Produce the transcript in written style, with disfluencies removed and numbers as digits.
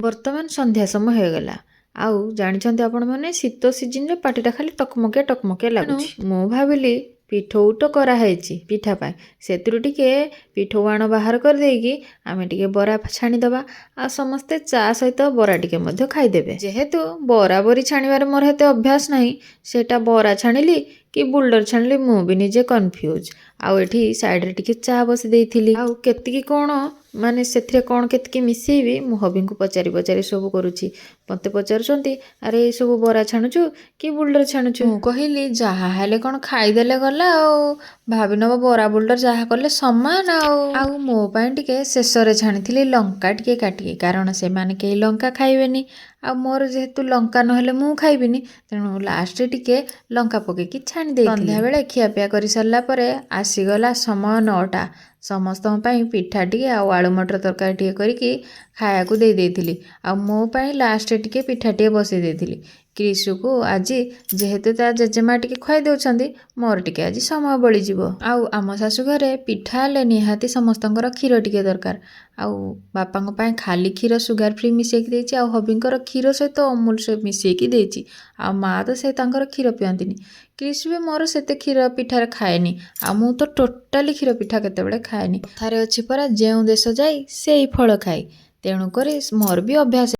ବର୍ତ୍ତମାନ ସନ୍ଧ୍ୟା ସମୟ ହୋଇଗଲା। ଆଉ ଜାଣିଛନ୍ତି ଆପଣ ମାନେ ଶୀତ ସିଜିନରେ ପାଟିଟା ଖାଲି ଟକମକିଆ ଟକମକିଆ ଲାଗୁଛି। ମୁଁ ଭାବିଲି ପିଠଉ ତ କରାହେଇଛି ପିଠା ପାଇଁ, ସେଥିରୁ ଟିକେ ପିଠଉ ଆଣ ବାହାର କରିଦେଇକି ଆମେ ଟିକେ ବରା ଛାଣିଦେବା। ଆଉ ସମସ୍ତେ ଚା ସହିତ ବରା ଟିକେ ମଧ୍ୟ ଖାଇଦେବେ। ଯେହେତୁ ବରା ବରି ଛାଣିବାରେ ମୋର ଏତେ ଅଭ୍ୟାସ ନାହିଁ, ସେଇଟା ବରା ଛାଣିଲି କି ବୁଲଡର ଛାଣିଲି ମୁଁ ବି ନିଜେ କନଫ୍ୟୁଜ। ଆଉ ଏଠି ସାଇଡ଼ରେ ଟିକେ ଚା ବସି ଦେଇଥିଲି। ଆଉ କେତିକି କ'ଣ ମାନେ ସେଥିରେ କ'ଣ କେତିକି ମିଶେଇବି ମୁଁ ହବିଙ୍କୁ ପଚାରି ପଚାରି ସବୁ କରୁଛି। ମୋତେ ପଚାରୁଛନ୍ତି, ଆରେ ଏସବୁ ବରା ଛାଣୁଛୁ କି ବୁଲଡର ଛାଣୁଛୁ? ମୁଁ କହିଲି ଯାହା ହେଲେ କ'ଣ ଖାଇଦେଲେ ଗଲା ଆଉ, ଭାବି ନେବ ବରା ବୁଲଡର ଯାହା କଲେ ସମାନ ଆଉ ମୋ ପାଇଁ ଟିକେ ଶେଷରେ ଛାଣିଥିଲି ଲଙ୍କା ଟିକେ କାଟିକି, କାରଣ ସେମାନେ କେହି ଲଙ୍କା ଖାଇବେନି। ଆଉ ମୋର ଯେହେତୁ ଲଙ୍କା ନହେଲେ ମୁଁ ଖାଇବିନି, ତେଣୁ ଲାଷ୍ଟରେ ଟିକେ ଲଙ୍କା ପକେଇକି ଛାଣି ଦେଇଥିଲି। ସନ୍ଧ୍ୟାବେଳେ ଖିଆପିଆ କରିସାରିଲା ପରେ ଆସିଗଲା ସମୟ 9ଟା। ସମସ୍ତଙ୍କ ପାଇଁ ପିଠା ଟିକେ ଆଉ ଆଳୁ ମଟର ତରକାରୀ ଟିକେ କରିକି ଖାଇବାକୁ ଦେଇ ଦେଇଥିଲି। ଆଉ ମୋ ପାଇଁ ଲାଷ୍ଟରେ ଟିକେ ପିଠା ଟିକେ ବସେଇ ଦେଇଥିଲି। କ୍ରିସୁକୁ ଆଜି ଯେହେତୁ ତା ଜେଜେମା ଟିକେ ଖୁଆଇ ଦେଉଛନ୍ତି, ମୋର ଟିକେ ଆଜି ସମୟ ବଳିଯିବ। ଆଉ ଆମ ଶାଶୁ ଘରେ ପିଠା ହେଲେ ନିହାତି ସମସ୍ତଙ୍କର କ୍ଷୀର ଟିକେ ଦରକାର। ଆଉ ବାପାଙ୍କ ପାଇଁ ଖାଲି କ୍ଷୀର ସୁଗାର ଫ୍ରି ମିଶେଇକି ଦେଇଛି, ଆଉ ହବିଙ୍କର କ୍ଷୀର ସହିତ ଅମୁଲ ମିଶେଇକି ଦେଇଛି। ଆଉ ମା ତ ସେ ତାଙ୍କର କ୍ଷୀର ପିଅନ୍ତିନି। କ୍ରିସ୍ ବି ମୋର ସେତେ କ୍ଷୀର ପିଠାରେ ଖାଏନି, ଆଉ ମୁଁ ତ ଟୋଟାଲି କ୍ଷୀର ପିଠା କେତେବେଳେ ଖାଏନି। କଥାରେ ଅଛି ପରା, ଯେଉଁ ଦେଶ ଯାଇ ସେଇ ଫଳ ଖାଏ। ତେଣୁକରି ମୋର ବି ଅଭ୍ୟାସ